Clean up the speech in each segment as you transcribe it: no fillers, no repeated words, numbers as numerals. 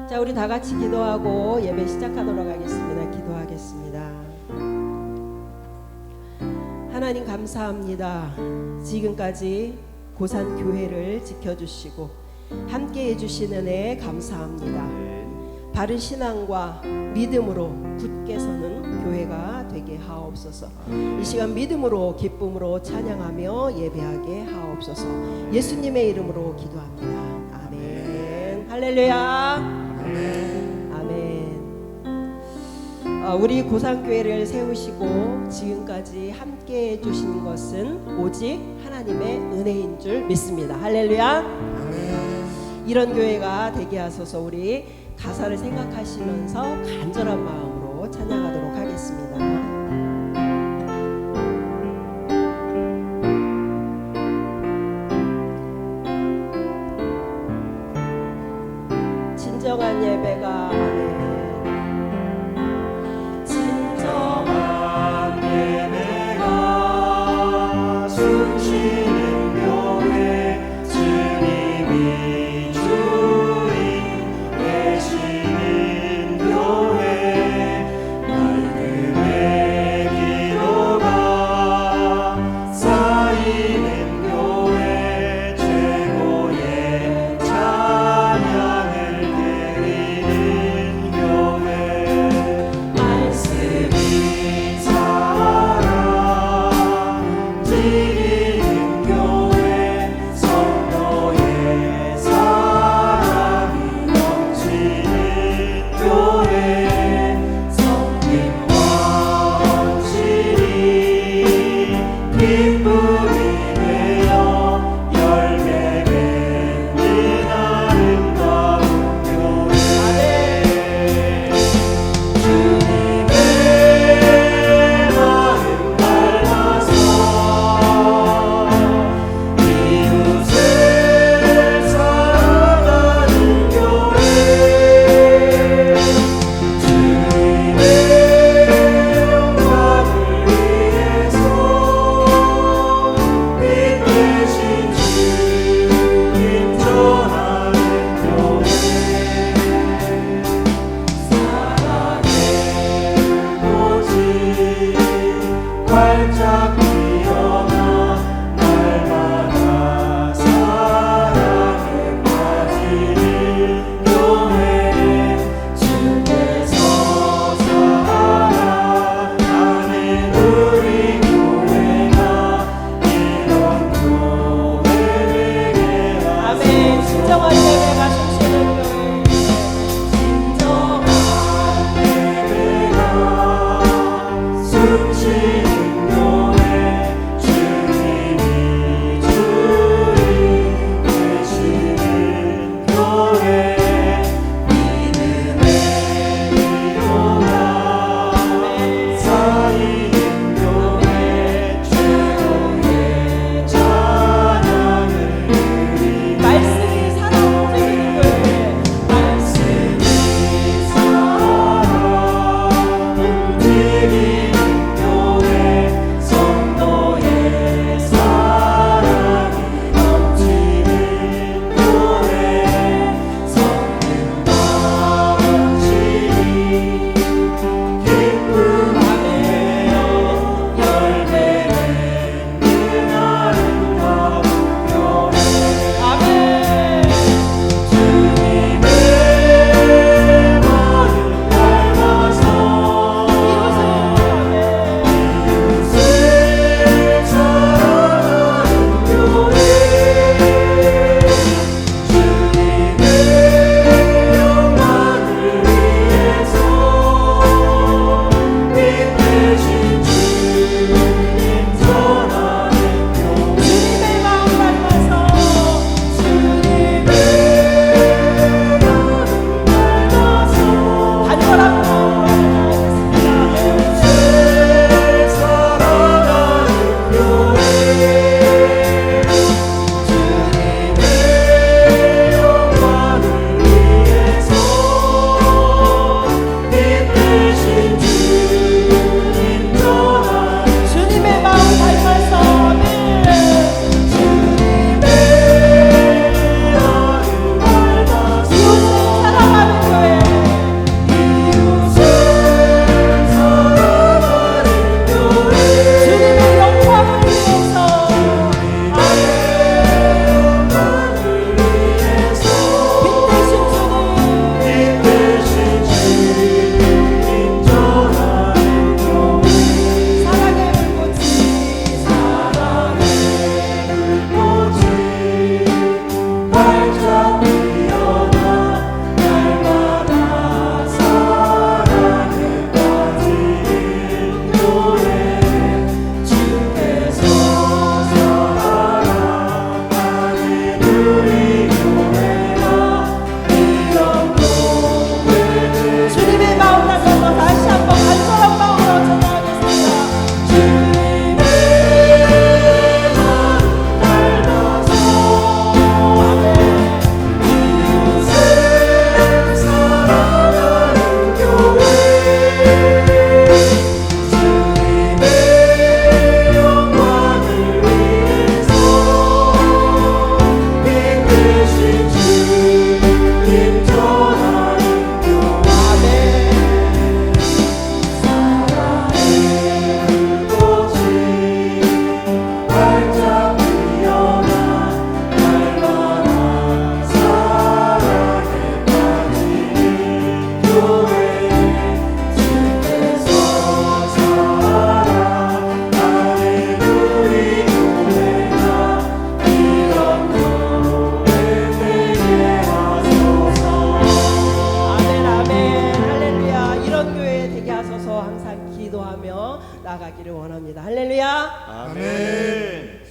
자, 우리 다 같이 기도하고 예배 시작하도록 하겠습니다. 기도하겠습니다. 하나님 감사합니다. 지금까지 고산 교회를 지켜주시고 함께 해주시는 은혜 감사합니다. 바른 신앙과 믿음으로 굳게 서는 교회가 되게 하옵소서. 이 시간 믿음으로 기쁨으로 찬양하며 예배하게 하옵소서. 예수님의 이름으로 기도합니다. 아멘. 할렐루야. 아멘. 우리 고산교회를 세우시고 지금까지 함께 해주신 것은 오직 하나님의 은혜인 줄 믿습니다. 할렐루야. 이런 교회가 되게 하소서. 우리 가사를 생각하시면서 간절한 마음으로 찬양하도록 하겠습니다. 진정한 예배가 진정한 예배가 숨쉬는 교회 주님이 주인 되시는 교회 말씀의 기도가 쌓이는 교회 최고의 찬양을 드리는 나아가기를 원합니다. 할렐루야. 아멘.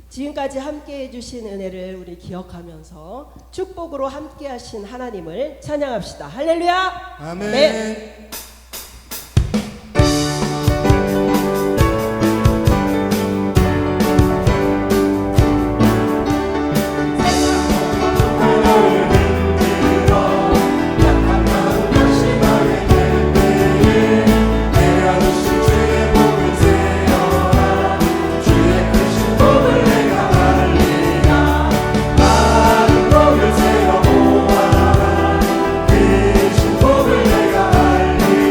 지금까지 함께 해주신 은혜를 우리 기억하면서 축복으로 함께 하신 하나님을 찬양합시다. 할렐루야. 아멘. 네. 복을 내가 알리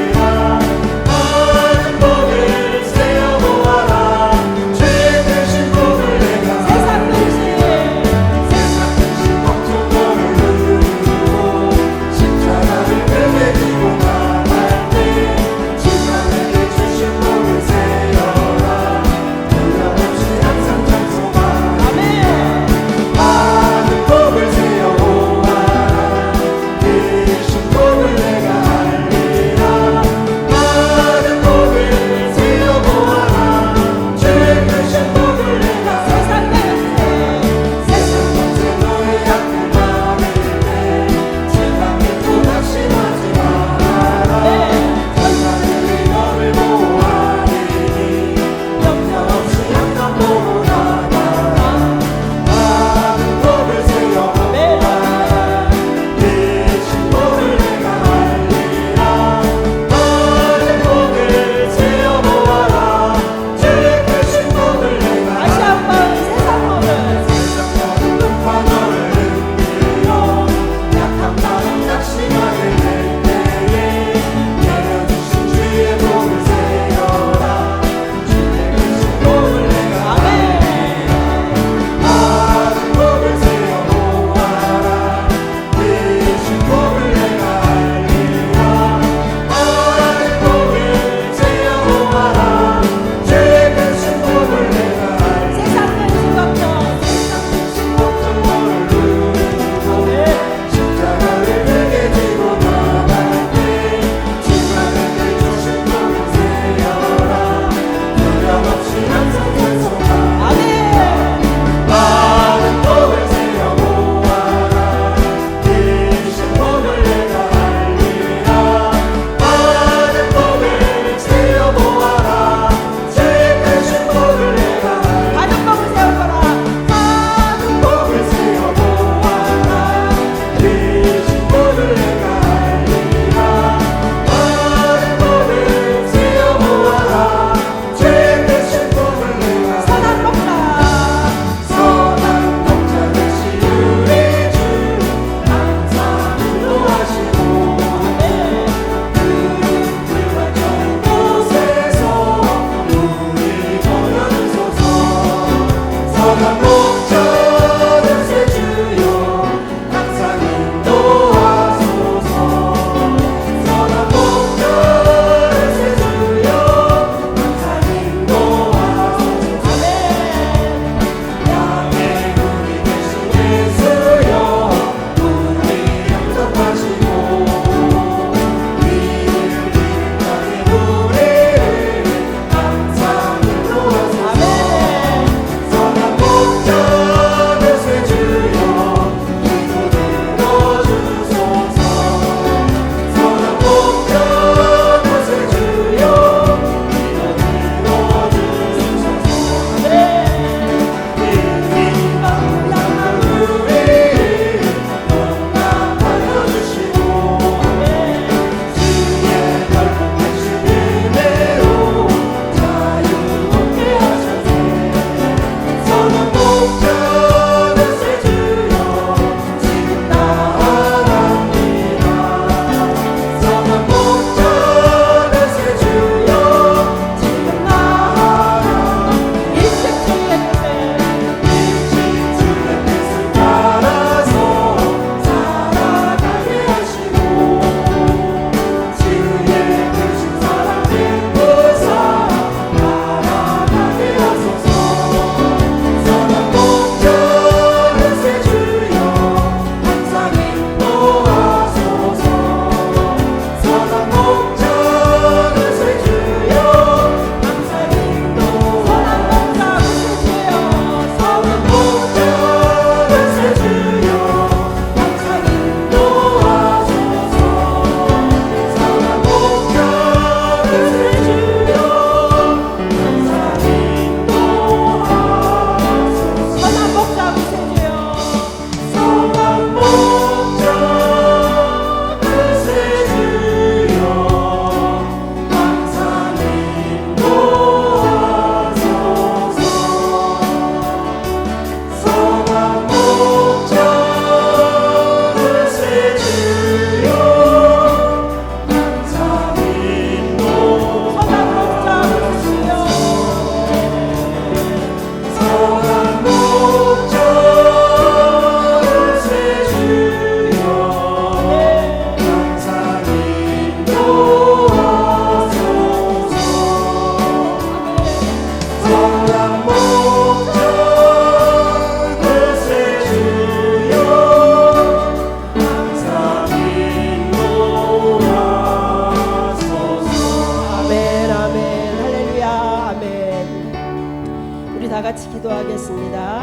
같이 기도하겠습니다.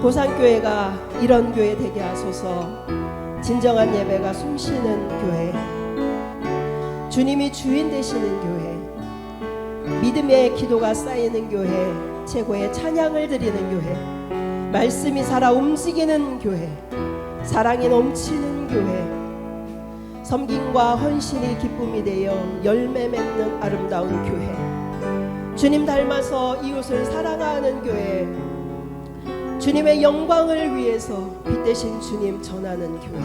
고산교회가 이런 교회 되게 하소서. 진정한 예배가 숨쉬는 교회, 주님이 주인 되시는 교회, 믿음의 기도가 쌓이는 교회, 최고의 찬양을 드리는 교회, 말씀이 살아 움직이는 교회, 사랑이 넘치는 교회, 섬김과 헌신이 기쁨이 되어 열매 맺는 아름다운 교회, 주님 닮아서 이웃을 사랑하는 교회, 주님의 영광을 위해서 빛대신 주님 전하는 교회,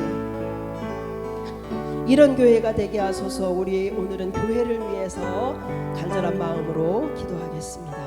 이런 교회가 되게 하소서. 우리 오늘은 교회를 위해서 간절한 마음으로 기도하겠습니다.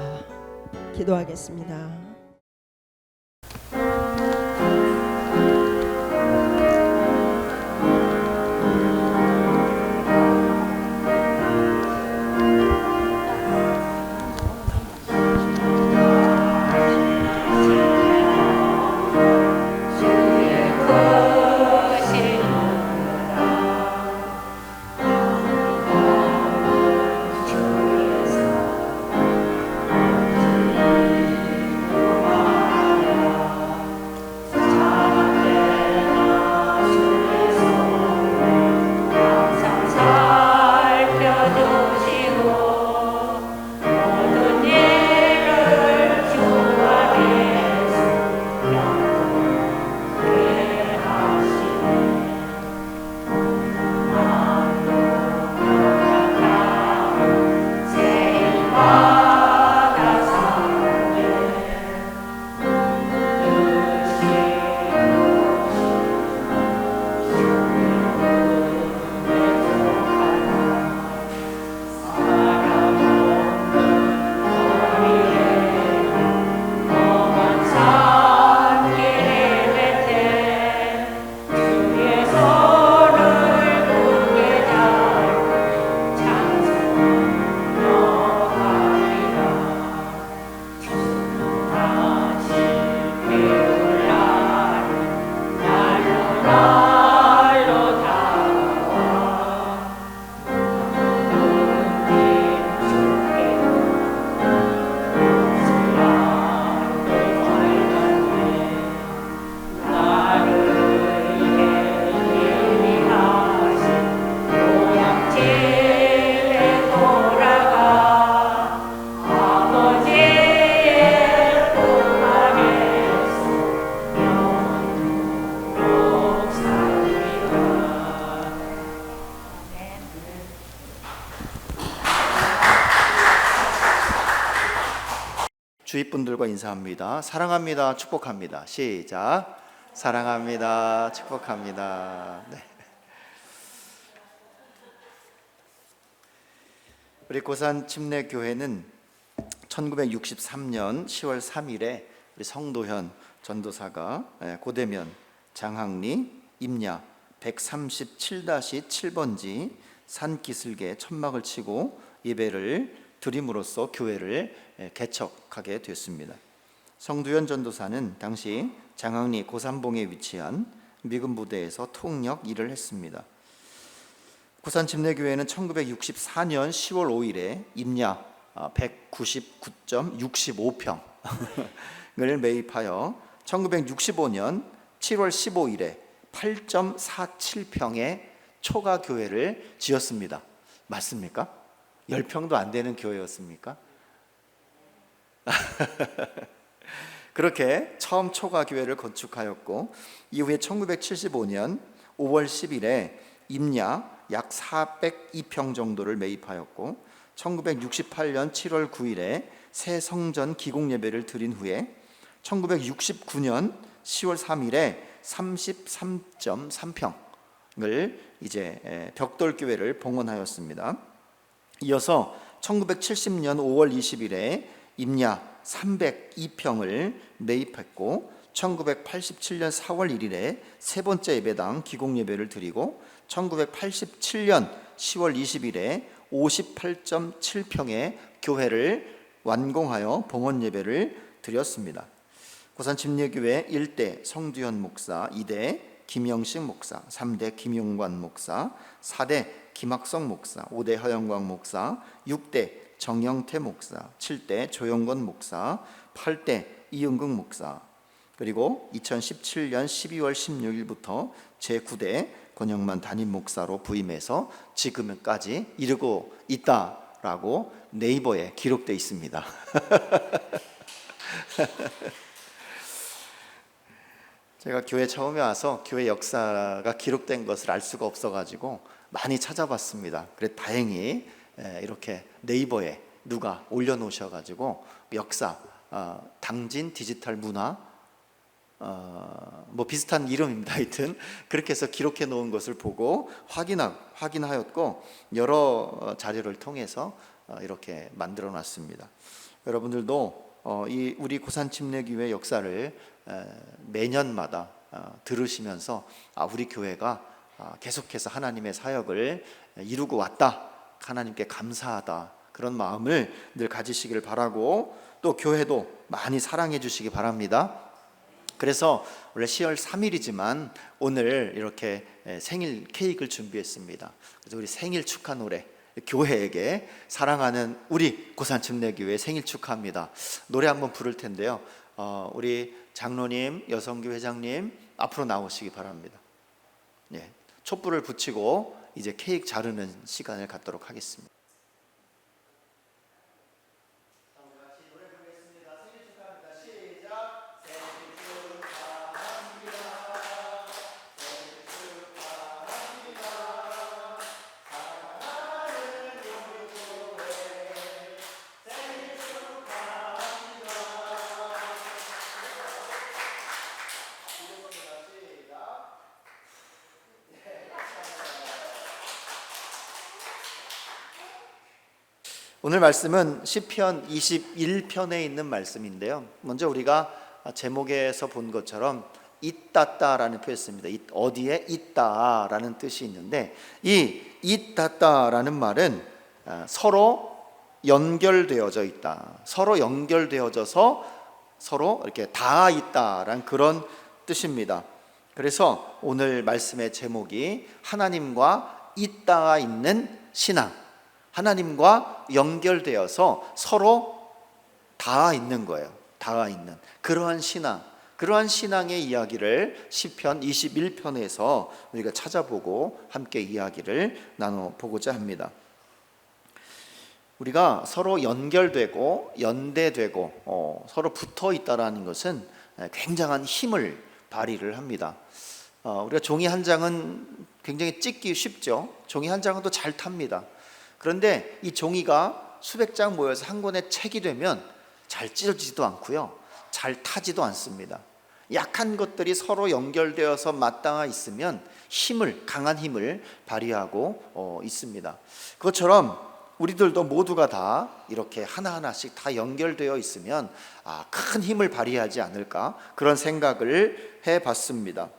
주위 분들과 인사합니다. 사랑합니다. 축복합니다. 시작. 사랑합니다. 축복합니다. 네. 우리 고산 침례교회는 1963년 10월 3일에 우리 성도현 전도사가 고대면 장항리 임야 137-7번지 산기슭에 천막을 치고 예배를 드림으로써 교회를 개척하게 됐습니다. 성두현 전도사는 당시 장항리 고산봉에 위치한 미군 부대에서 통역 일을 했습니다. 고산 침례교회는 1964년 10월 5일에 임야 199.65평을 매입하여 1965년 7월 15일에 8.47평의 초가 교회를 지었습니다. 맞습니까? 10평도 안 되는 교회였습니까? 그렇게 처음 초가 교회를 건축하였고, 이후에 1975년 5월 10일에 임야 약 402평 정도를 매입하였고, 1968년 7월 9일에 새 성전 기공 예배를 드린 후에 1969년 10월 3일에 33.3평을 이제 벽돌 교회를 봉헌하였습니다. 이어서 1970년 5월 20일에 임야 302평을 매입했고, 1987년 4월 1일에 세 번째 예배당 기공 예배를 드리고, 1987년 10월 20일에 58.7평의 교회를 완공하여 봉헌 예배를 드렸습니다. 고산 침례교회 1대 성두현 목사, 2대 김영식 목사, 3대 김용관 목사, 4대 김학성 목사, 5대 허영광 목사, 6대 정영태 목사, 7대 조영건 목사, 8대 이은극 목사, 그리고 2017년 12월 16일부터 제9대 권영만 담임 목사로 부임해서 지금까지 이르고 있다라고 네이버에 기록되어 있습니다. 제가 교회 처음에 와서 교회 역사가 기록된 것을 알 수가 없어가지고 많이 찾아봤습니다. 그래 다행히 이렇게 네이버에 누가 올려놓으셔가지고 역사, 당진 디지털 문화 뭐 비슷한 이름입니다. 하여튼 그렇게 해서 기록해 놓은 것을 보고 확인하였고 여러 자료를 통해서 이렇게 만들어 놨습니다. 여러분들도 이 우리 고산침례교회 역사를 매년마다 들으시면서 우리 교회가 계속해서 하나님의 사역을 이루고 왔다, 하나님께 감사하다, 그런 마음을 늘 가지시기를 바라고, 또 교회도 많이 사랑해 주시기 바랍니다. 그래서 원래 10월 3일이지만 오늘 이렇게 생일 케이크를 준비했습니다. 그래서 우리 생일 축하 노래, 교회에게 사랑하는 우리 고산침례교회 생일 축하합니다. 노래 한번 부를 텐데요. 우리 장로님, 여성교 회장님 앞으로 나오시기 바랍니다. 예, 촛불을 붙이고 이제 케이크 자르는 시간을 갖도록 하겠습니다. 오늘 말씀은 시편 21편에 있는 말씀인데요. 먼저 우리가 제목에서 본 것처럼 있다따라는 표현입니다. 어디에 있다라는 뜻이 있는데, 이 있다따라는 말은 서로 연결되어져 있다, 서로 연결되어져서 서로 이렇게 닿아 있다라는 그런 뜻입니다. 그래서 오늘 말씀의 제목이 하나님과 있다가 있는 신앙, 하나님과 연결되어서 서로 닿아 있는 거예요. 닿아 있는 그러한 신앙, 그러한 신앙의 이야기를 시편 21편에서 우리가 찾아보고 함께 이야기를 나눠보고자 합니다. 우리가 서로 연결되고 연대되고 서로 붙어 있다라는 것은 굉장한 힘을 발휘를 합니다. 우리가 종이 한 장은 굉장히 찢기 쉽죠. 종이 한 장은 또 잘 탑니다. 그런데 이 종이가 수백 장 모여서 한 권의 책이 되면 잘 찢어지지도 않고요, 잘 타지도 않습니다. 약한 것들이 서로 연결되어서 맞닿아 있으면 강한 힘을 발휘하고 있습니다. 그것처럼 우리들도 모두가 다 이렇게 하나하나씩 다 연결되어 있으면 큰 힘을 발휘하지 않을까, 그런 생각을 해봤습니다.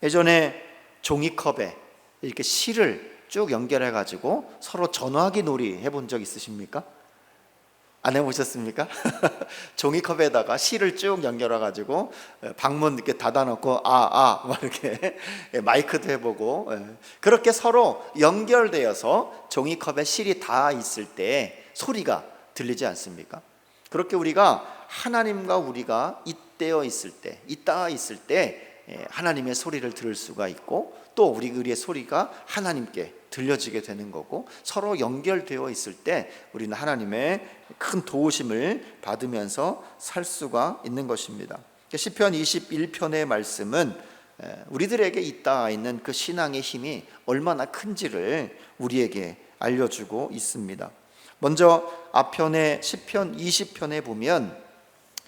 예전에 종이컵에 이렇게 실을 쭉 연결해 가지고 서로 전화기 놀이 해본 적 있으십니까? 안 해보셨습니까? 종이컵에다가 실을 쭉 연결해 가지고 방문 이렇게 닫아놓고 막 이렇게 마이크도 해보고, 그렇게 서로 연결되어서 종이컵에 실이 닿아 있을 때 소리가 들리지 않습니까? 그렇게 우리가 하나님과 우리가 잇대어 있을 때, 잇닿아 있을 때 하나님의 소리를 들을 수가 있고, 또 우리의 소리가 하나님께 들려지게 되는 거고, 서로 연결되어 있을 때 우리는 하나님의 큰 도우심을 받으면서 살 수가 있는 것입니다. 시편 21편의 말씀은 우리들에게 있다 있는 그 신앙의 힘이 얼마나 큰지를 우리에게 알려주고 있습니다. 먼저 앞편의 시편 20편에 보면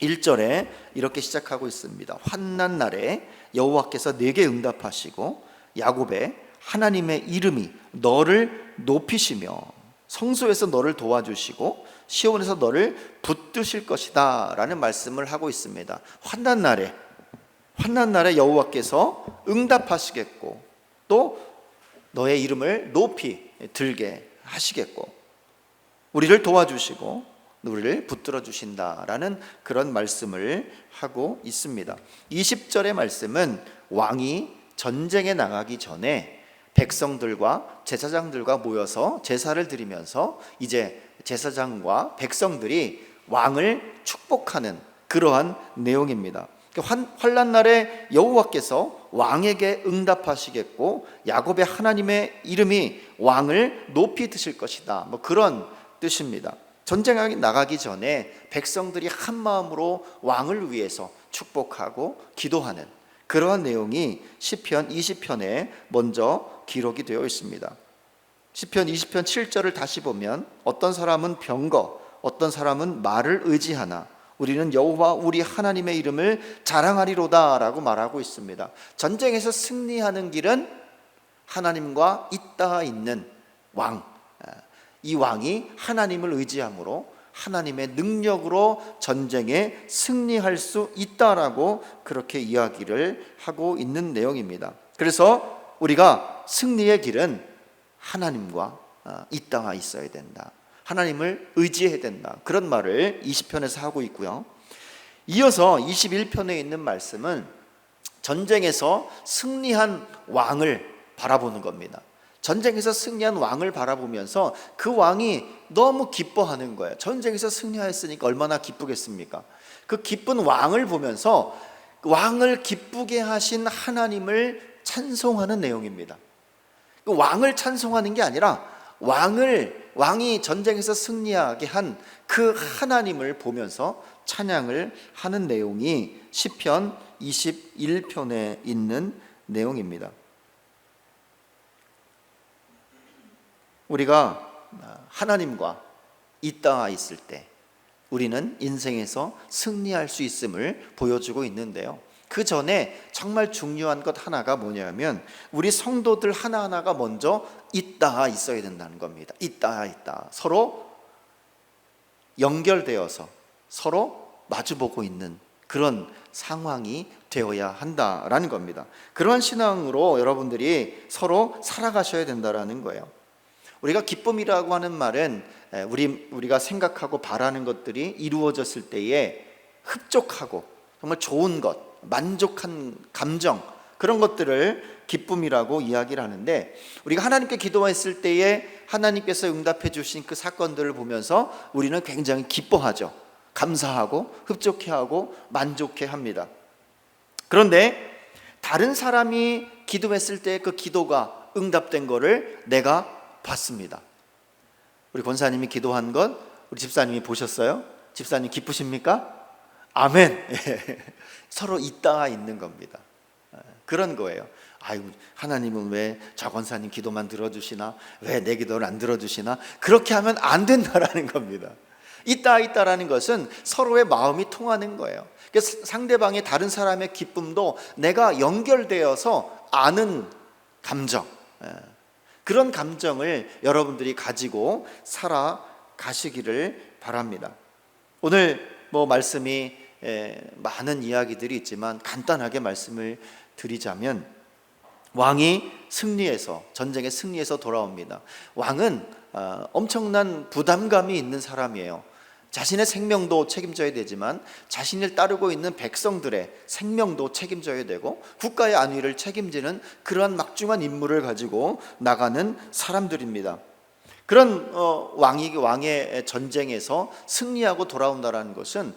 1절에 이렇게 시작하고 있습니다. 환난 날에 여호와께서 내게 응답하시고 야곱의 하나님의 이름이 너를 높이시며 성소에서 너를 도와주시고 시온에서 너를 붙드실 것이다 라는 말씀을 하고 있습니다. 환난 날에 여호와께서 응답하시겠고, 또 너의 이름을 높이 들게 하시겠고, 우리를 도와주시고 우리를 붙들어 주신다라는 그런 말씀을 하고 있습니다. 20절의 말씀은 왕이 전쟁에 나가기 전에 백성들과 제사장들과 모여서 제사를 드리면서 이제 제사장과 백성들이 왕을 축복하는 그러한 내용입니다. 환난 날에 여호와께서 왕에게 응답하시겠고 야곱의 하나님의 이름이 왕을 높이 드실 것이다. 뭐 그런 뜻입니다. 전쟁에 나가기 전에 백성들이 한 마음으로 왕을 위해서 축복하고 기도하는 그러한 내용이 시편 20편에 먼저 기록이 되어 있습니다. 시편 20편 7절을 다시 보면 어떤 사람은 병거, 어떤 사람은 말을 의지하나 우리는 여호와 우리 하나님의 이름을 자랑하리로다 라고 말하고 있습니다. 전쟁에서 승리하는 길은 하나님과 있다 있는 왕, 이 왕이 하나님을 의지함으로 하나님의 능력으로 전쟁에 승리할 수 있다라고 그렇게 이야기를 하고 있는 내용입니다. 그래서 우리가 승리의 길은 하나님과 있다가 있어야 된다. 하나님을 의지해야 된다. 그런 말을 20편에서 하고 있고요. 이어서 21편에 있는 말씀은 전쟁에서 승리한 왕을 바라보는 겁니다. 전쟁에서 승리한 왕을 바라보면서 그 왕이 너무 기뻐하는 거예요. 전쟁에서 승리하였으니까 얼마나 기쁘겠습니까? 그 기쁜 왕을 보면서 왕을 기쁘게 하신 하나님을 찬송하는 내용입니다. 그 왕을 찬송하는 게 아니라 왕이 전쟁에서 승리하게 한 그 하나님을 보면서 찬양을 하는 내용이 시편 21편에 있는 내용입니다. 우리가 하나님과 있다 있을 때 우리는 인생에서 승리할 수 있음을 보여주고 있는데요. 그 전에 정말 중요한 것 하나가 뭐냐면 우리 성도들 하나하나가 먼저 있다 있어야 된다는 겁니다. 있다 서로 연결되어서 서로 마주보고 있는 그런 상황이 되어야 한다라는 겁니다. 그러한 신앙으로 여러분들이 서로 살아가셔야 된다라는 거예요. 우리가 기쁨이라고 하는 말은 우리가 생각하고 바라는 것들이 이루어졌을 때에 흡족하고 정말 좋은 것, 만족한 감정, 그런 것들을 기쁨이라고 이야기를 하는데, 우리가 하나님께 기도했을 때에 하나님께서 응답해 주신 그 사건들을 보면서 우리는 굉장히 기뻐하죠. 감사하고 흡족해하고 만족해합니다. 그런데 다른 사람이 기도했을 때 그 기도가 응답된 거를 내가 봤습니다. 우리 권사님이 기도한 것 우리 집사님이 보셨어요? 집사님 기쁘십니까? 아멘. 서로 있다 있는 겁니다. 그런 거예요. 아유, 하나님은 왜 저 권사님 기도만 들어주시나? 왜 내 기도를 안 들어주시나? 그렇게 하면 안 된다라는 겁니다. 있다라는 것은 서로의 마음이 통하는 거예요. 그래서 상대방의 다른 사람의 기쁨도 내가 연결되어서 아는 감정, 그런 감정을 여러분들이 가지고 살아가시기를 바랍니다. 오늘 말씀이 많은 이야기들이 있지만 간단하게 말씀을 드리자면, 왕이 승리해서 전쟁에 승리해서 돌아옵니다. 왕은 엄청난 부담감이 있는 사람이에요. 자신의 생명도 책임져야 되지만 자신을 따르고 있는 백성들의 생명도 책임져야 되고 국가의 안위를 책임지는 그러한 막중한 임무를 가지고 나가는 사람들입니다. 그런 왕의 전쟁에서 승리하고 돌아온다는 것은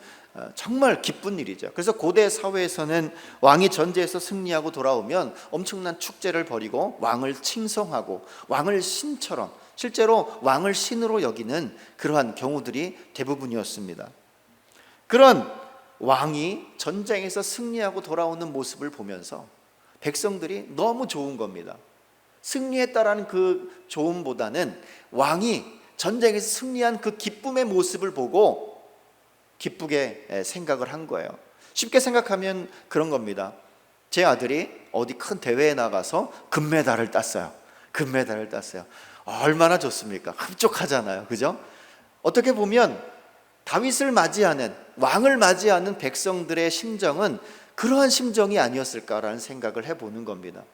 정말 기쁜 일이죠. 그래서 고대 사회에서는 왕이 전쟁에서 승리하고 돌아오면 엄청난 축제를 벌이고 왕을 칭송하고 왕을 신처럼, 실제로 왕을 신으로 여기는 그러한 경우들이 대부분이었습니다. 그런 왕이 전쟁에서 승리하고 돌아오는 모습을 보면서 백성들이 너무 좋은 겁니다. 승리했다라는 그 좋음보다는 왕이 전쟁에서 승리한 그 기쁨의 모습을 보고 기쁘게 생각을 한 거예요. 쉽게 생각하면 그런 겁니다. 제 아들이 어디 큰 대회에 나가서 금메달을 땄어요. 얼마나 좋습니까? 흡족하잖아요. 그죠? 어떻게 보면 다윗을 맞이하는, 왕을 맞이하는 백성들의 심정은 그러한 심정이 아니었을까라는 생각을 해보는 겁니다.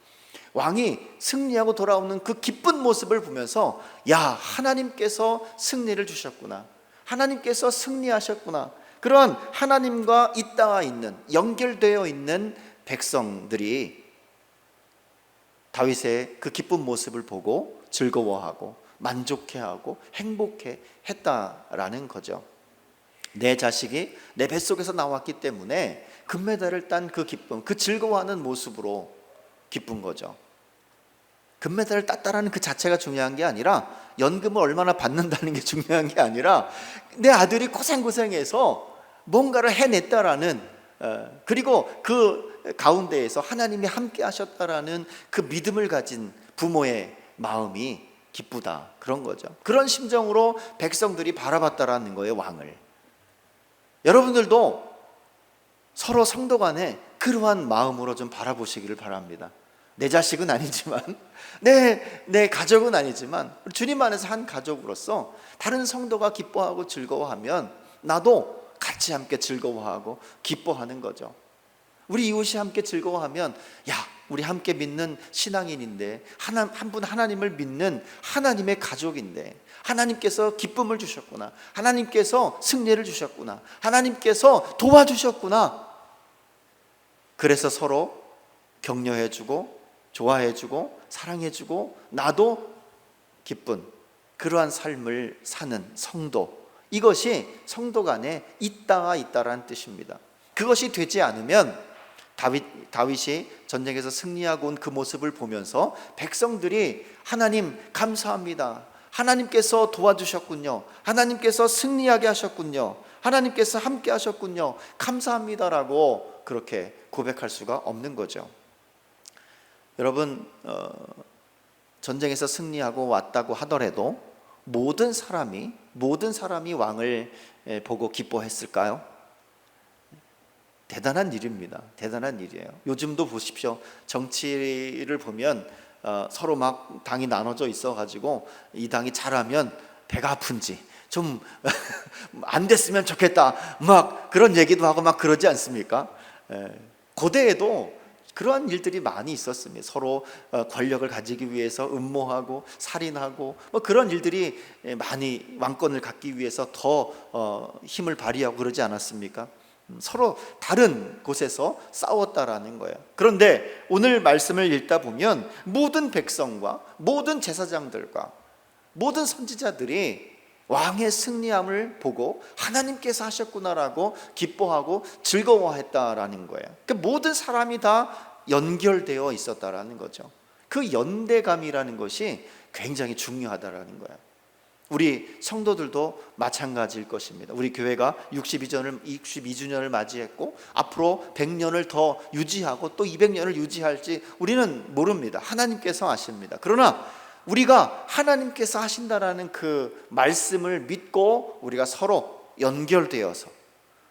왕이 승리하고 돌아오는 그 기쁜 모습을 보면서, 야, 하나님께서 승리를 주셨구나, 하나님께서 승리하셨구나, 그런 하나님과 있다 있는, 연결되어 있는 백성들이 다윗의 그 기쁜 모습을 보고 즐거워하고 만족해하고 행복해 했다라는 거죠. 내 자식이 내 뱃속에서 나왔기 때문에 금메달을 딴 그 기쁨, 그 즐거워하는 모습으로 기쁜 거죠. 금메달을 땄다라는 그 자체가 중요한 게 아니라, 연금을 얼마나 받는다는 게 중요한 게 아니라, 내 아들이 고생해서 뭔가를 해냈다라는, 그리고 그 가운데에서 하나님이 함께 하셨다라는 그 믿음을 가진 부모의 마음이 기쁘다, 그런 거죠. 그런 심정으로 백성들이 바라봤다라는 거예요, 왕을. 여러분들도 서로 성도 간에 그러한 마음으로 좀 바라보시기를 바랍니다. 내 자식은 아니지만, 내 가족은 아니지만, 주님 안에서 한 가족으로서 다른 성도가 기뻐하고 즐거워하면 나도 같이 함께 즐거워하고 기뻐하는 거죠. 우리 이웃이 함께 즐거워하면, 야, 우리 함께 믿는 신앙인인데, 한 분 하나님을 믿는 하나님의 가족인데, 하나님께서 기쁨을 주셨구나, 하나님께서 승리를 주셨구나, 하나님께서 도와주셨구나. 그래서 서로 격려해주고 좋아해주고 사랑해주고 나도 기쁜 그러한 삶을 사는 성도, 이것이 성도 간에 있다라는 뜻입니다. 그것이 되지 않으면 다윗이 전쟁에서 승리하고 온 그 모습을 보면서 백성들이 하나님 감사합니다, 하나님께서 도와주셨군요, 하나님께서 승리하게 하셨군요, 하나님께서 함께 하셨군요, 감사합니다라고 그렇게 고백할 수가 없는 거죠. 여러분, 전쟁에서 승리하고 왔다고 하더라도 모든 사람이 왕을 보고 기뻐했을까요? 대단한 일입니다. 대단한 일이에요. 요즘도 보십시오. 정치를 보면 서로 막 당이 나눠져 있어가지고 이 당이 잘하면 배가 아픈지 좀 안 됐으면 좋겠다, 막 그런 얘기도 하고 막 그러지 않습니까? 고대에도 그러한 일들이 많이 있었습니다. 서로 권력을 가지기 위해서 음모하고 살인하고 뭐 그런 일들이 많이, 왕권을 갖기 위해서 더 힘을 발휘하고 그러지 않았습니까? 서로 다른 곳에서 싸웠다라는 거예요. 그런데 오늘 말씀을 읽다 보면 모든 백성과 모든 제사장들과 모든 선지자들이 왕의 승리함을 보고 하나님께서 하셨구나라고 기뻐하고 즐거워했다라는 거예요. 그러니까 모든 사람이 다 연결되어 있었다라는 거죠. 그 연대감이라는 것이 굉장히 중요하다라는 거예요. 우리 성도들도 마찬가지일 것입니다. 우리 교회가 62주년을 맞이했고 앞으로 100년을 더 유지하고 또 200년을 유지할지 우리는 모릅니다. 하나님께서 아십니다. 그러나 우리가 하나님께서 하신다라는 그 말씀을 믿고 우리가 서로 연결되어서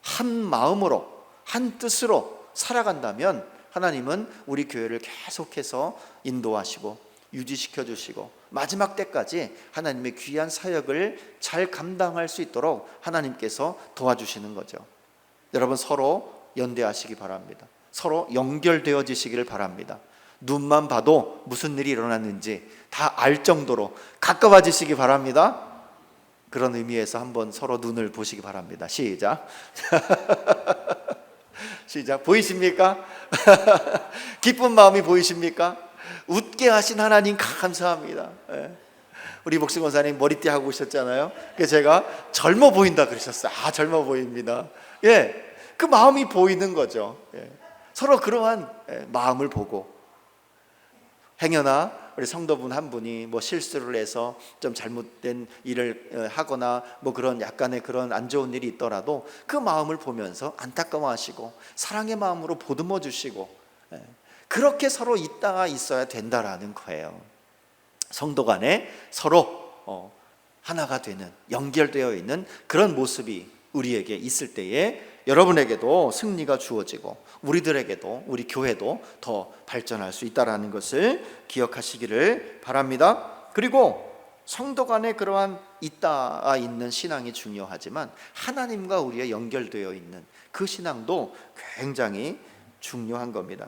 한 마음으로 한 뜻으로 살아간다면 하나님은 우리 교회를 계속해서 인도하시고 유지시켜 주시고 마지막 때까지 하나님의 귀한 사역을 잘 감당할 수 있도록 하나님께서 도와주시는 거죠. 여러분, 서로 연대하시기 바랍니다. 서로 연결되어지시기를 바랍니다. 눈만 봐도 무슨 일이 일어났는지 다 알 정도로 가까워지시기 바랍니다. 그런 의미에서 한번 서로 눈을 보시기 바랍니다. 시작. 시작. 보이십니까? 기쁜 마음이 보이십니까? 웃게 하신 하나님 감사합니다. 우리 목수 권사님 머리띠 하고 오셨잖아요. 그래서 제가 젊어 보인다 그러셨어요. 아, 젊어 보입니다. 그 마음이 보이는 거죠. 서로 그러한 마음을 보고, 행여나 우리 성도분 한 분이 뭐 실수를 해서 좀 잘못된 일을 하거나 뭐 그런 약간의 그런 안 좋은 일이 있더라도 그 마음을 보면서 안타까워하시고 사랑의 마음으로 보듬어 주시고, 그렇게 서로 있어야 된다라는 거예요. 성도 간에 서로 하나가 되는, 연결되어 있는 그런 모습이 우리에게 있을 때에 여러분에게도 승리가 주어지고 우리들에게도, 우리 교회도 더 발전할 수 있다는 것을 기억하시기를 바랍니다. 그리고 성도 간에 그러한 있는 신앙이 중요하지만 하나님과 우리의 연결되어 있는 그 신앙도 굉장히 중요한 겁니다.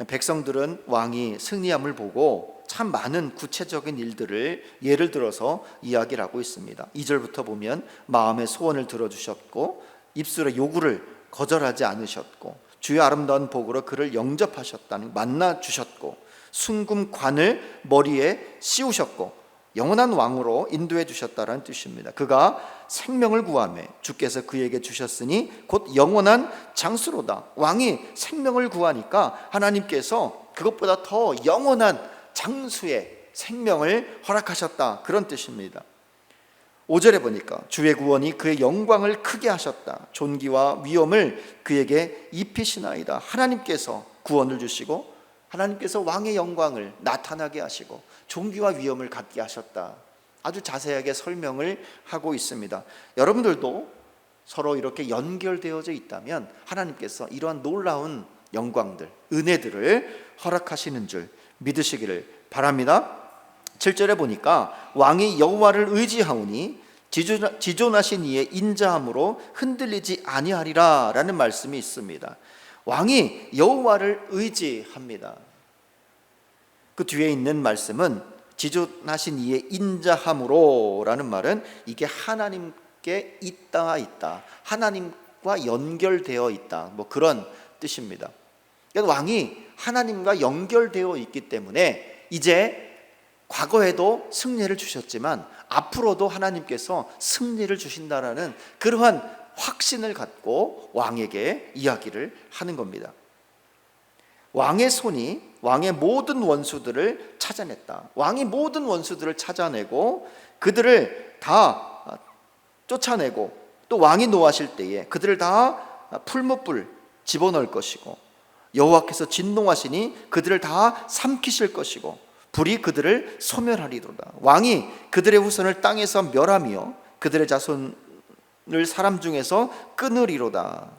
백성들은 왕이 승리함을 보고 참 많은 구체적인 일들을 예를 들어서 이야기를 하고 있습니다. 2절부터 보면 마음의 소원을 들어주셨고 입술의 요구를 거절하지 않으셨고 주의 아름다운 복으로 그를 영접하셨다는, 만나 주셨고 순금관을 머리에 씌우셨고 영원한 왕으로 인도해 주셨다라는 뜻입니다. 그가 생명을 구하며 주께서 그에게 주셨으니 곧 영원한 장수로다. 왕이 생명을 구하니까 하나님께서 그것보다 더 영원한 장수의 생명을 허락하셨다, 그런 뜻입니다. 5절에 보니까 주의 구원이 그의 영광을 크게 하셨다. 존귀와 위엄을 그에게 입히시나이다. 하나님께서 구원을 주시고 하나님께서 왕의 영광을 나타나게 하시고 존귀와 위엄을 갖게 하셨다. 아주 자세하게 설명을 하고 있습니다. 여러분들도 서로 이렇게 연결되어져 있다면 하나님께서 이러한 놀라운 영광들, 은혜들을 허락하시는 줄 믿으시기를 바랍니다. 7절에 보니까 왕이 여호와를 의지하오니 지존하신 이의 인자함으로 흔들리지 아니하리라 라는 말씀이 있습니다. 왕이 여호와를 의지합니다. 그 뒤에 있는 말씀은 지존하신 이의 인자함으로 라는 말은 이게 하나님께 있다, 하나님과 연결되어 있다, 뭐 그런 뜻입니다. 그러니까 왕이 하나님과 연결되어 있기 때문에 이제 과거에도 승리를 주셨지만 앞으로도 하나님께서 승리를 주신다라는 그러한 확신을 갖고 왕에게 이야기를 하는 겁니다. 왕의 손이 왕의 모든 원수들을 찾아냈다. 왕이 모든 원수들을 찾아내고 그들을 다 쫓아내고 또 왕이 노하실 때에 그들을 다 풀무불 집어넣을 것이고 여호와께서 진노하시니 그들을 다 삼키실 것이고 불이 그들을 소멸하리로다. 왕이 그들의 후손을 땅에서 멸하며 그들의 자손을 사람 중에서 끊으리로다.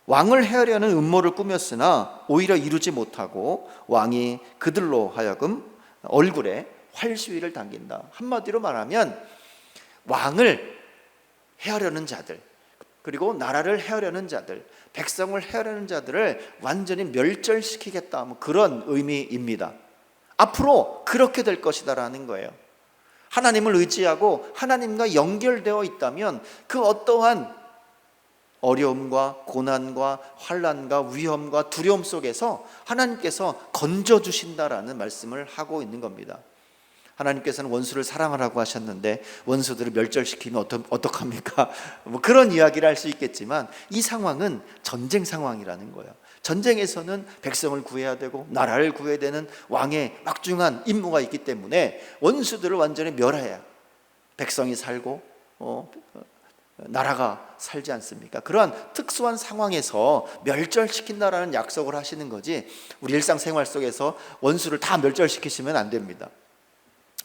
왕을 해하려는 음모를 꾸몄으나 오히려 이루지 못하고 왕이 그들로 하여금 얼굴에 활시위를 당긴다. 한마디로 말하면 왕을 해하려는 자들, 그리고 나라를 해하려는 자들, 백성을 해하려는 자들을 완전히 멸절시키겠다, 뭐 그런 의미입니다. 앞으로 그렇게 될 것이다라는 거예요. 하나님을 의지하고 하나님과 연결되어 있다면 그 어떠한 어려움과 고난과 환난과 위험과 두려움 속에서 하나님께서 건져주신다라는 말씀을 하고 있는 겁니다. 하나님께서는 원수를 사랑하라고 하셨는데 원수들을 멸절시키면 어떡합니까? 뭐 그런 이야기를 할 수 있겠지만 이 상황은 전쟁 상황이라는 거예요. 전쟁에서는 백성을 구해야 되고 나라를 구해야 되는 왕의 막중한 임무가 있기 때문에 원수들을 완전히 멸해야 백성이 살고 나라가 살지 않습니까? 그러한 특수한 상황에서 멸절시킨다라는 약속을 하시는 거지 우리 일상생활 속에서 원수를 다 멸절시키시면 안 됩니다.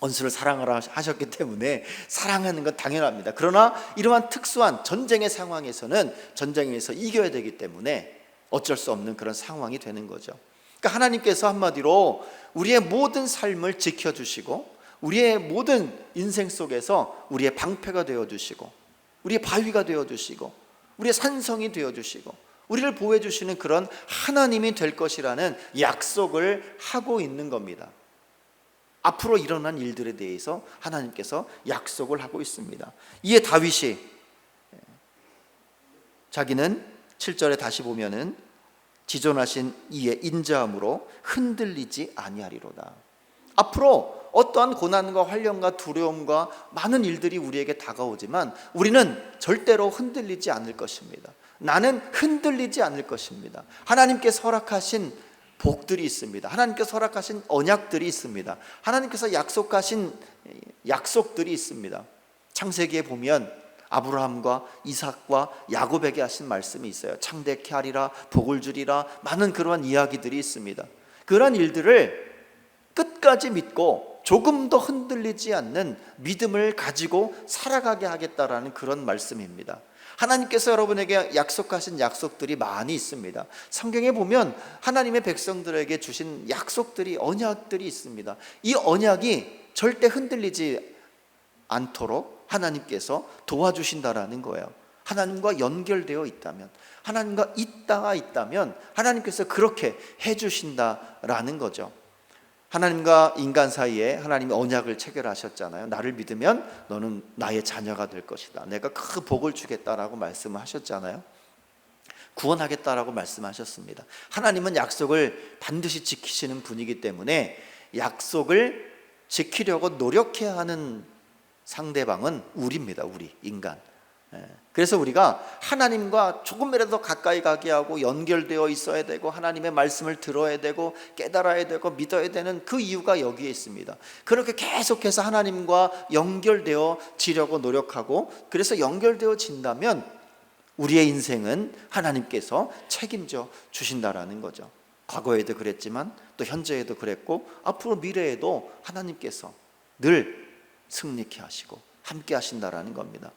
원수를 사랑하라 하셨기 때문에 사랑하는 건 당연합니다. 그러나 이러한 특수한 전쟁의 상황에서는 전쟁에서 이겨야 되기 때문에 어쩔 수 없는 그런 상황이 되는 거죠. 그러니까 하나님께서 한마디로 우리의 모든 삶을 지켜주시고 우리의 모든 인생 속에서 우리의 방패가 되어주시고 우리의 바위가 되어주시고 우리의 산성이 되어주시고 우리를 보호해주시는 그런 하나님이 될 것이라는 약속을 하고 있는 겁니다. 앞으로 일어난 일들에 대해서 하나님께서 약속을 하고 있습니다. 이에 다윗이 자기는 7절에 다시 보면은 지존하신 이의 인자함으로 흔들리지 아니하리로다. 앞으로 어떠한 고난과 환난과 두려움과 많은 일들이 우리에게 다가오지만 우리는 절대로 흔들리지 않을 것입니다. 나는 흔들리지 않을 것입니다. 하나님께서 허락하신 복들이 있습니다. 하나님께서 허락하신 언약들이 있습니다. 하나님께서 약속하신 약속들이 있습니다. 창세기에 보면 아브라함과 이삭과 야곱에게 하신 말씀이 있어요. 창대케 하리라, 복을 주리라, 많은 그러한 이야기들이 있습니다. 그러한 일들을 끝까지 믿고 조금도 흔들리지 않는 믿음을 가지고 살아가게 하겠다라는 그런 말씀입니다. 하나님께서 여러분에게 약속하신 약속들이 많이 있습니다. 성경에 보면 하나님의 백성들에게 주신 약속들이, 언약들이 있습니다. 이 언약이 절대 흔들리지 않도록 하나님께서 도와주신다라는 거예요. 하나님과 연결되어 있다면, 하나님과 있다면 하나님께서 그렇게 해주신다라는 거죠. 하나님과 인간 사이에 하나님이 언약을 체결하셨잖아요. 나를 믿으면 너는 나의 자녀가 될 것이다. 내가 큰 복을 주겠다라고 말씀을 하셨잖아요. 구원하겠다라고 말씀하셨습니다. 하나님은 약속을 반드시 지키시는 분이기 때문에 약속을 지키려고 노력해야 하는 상대방은 우리입니다. 우리 인간. 그래서 우리가 하나님과 조금이라도 가까이 가게 하고 연결되어 있어야 되고 하나님의 말씀을 들어야 되고 깨달아야 되고 믿어야 되는 그 이유가 여기에 있습니다. 그렇게 계속해서 하나님과 연결되어 지려고 노력하고, 그래서 연결되어 진다면 우리의 인생은 하나님께서 책임져 주신다라는 거죠. 과거에도 그랬지만 또 현재에도 그랬고 앞으로 미래에도 하나님께서 늘 승리케 하시고 함께 하신다라는 겁니다.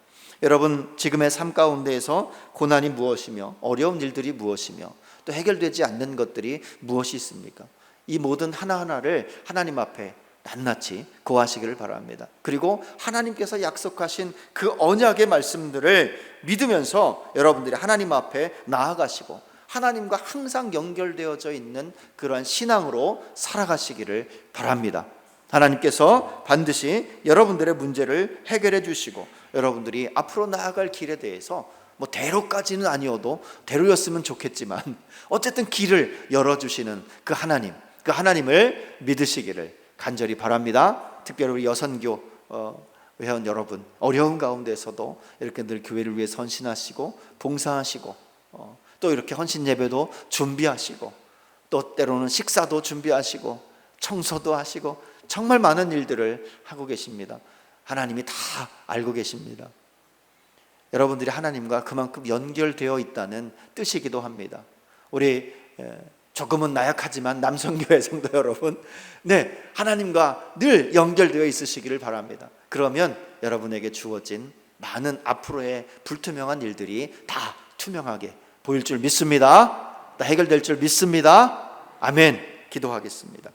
여러분, 지금의 삶 가운데에서 고난이 무엇이며 어려운 일들이 무엇이며 또 해결되지 않는 것들이 무엇이 있습니까? 이 모든 하나하나를 하나님 앞에 낱낱이 고하시기를 바랍니다. 그리고 하나님께서 약속하신 그 언약의 말씀들을 믿으면서 여러분들이 하나님 앞에 나아가시고 하나님과 항상 연결되어져 있는 그러한 신앙으로 살아가시기를 바랍니다. 하나님께서 반드시 여러분들의 문제를 해결해 주시고 여러분들이 앞으로 나아갈 길에 대해서 뭐 대로까지는 아니어도 대로였으면 좋겠지만 어쨌든 길을 열어주시는 그 하나님을 믿으시기를 간절히 바랍니다. 특별히 우리 여선교 회원 여러분, 어려운 가운데서도 이렇게 늘 교회를 위해 헌신하시고 봉사하시고 또 이렇게 헌신 예배도 준비하시고 또 때로는 식사도 준비하시고 청소도 하시고 정말 많은 일들을 하고 계십니다. 하나님이 다 알고 계십니다. 여러분들이 하나님과 그만큼 연결되어 있다는 뜻이기도 합니다. 우리 조금은 나약하지만 남성교회 성도 여러분, 하나님과 늘 연결되어 있으시기를 바랍니다. 그러면 여러분에게 주어진 많은 앞으로의 불투명한 일들이 다 투명하게 보일 줄 믿습니다. 다 해결될 줄 믿습니다. 아멘. 기도하겠습니다.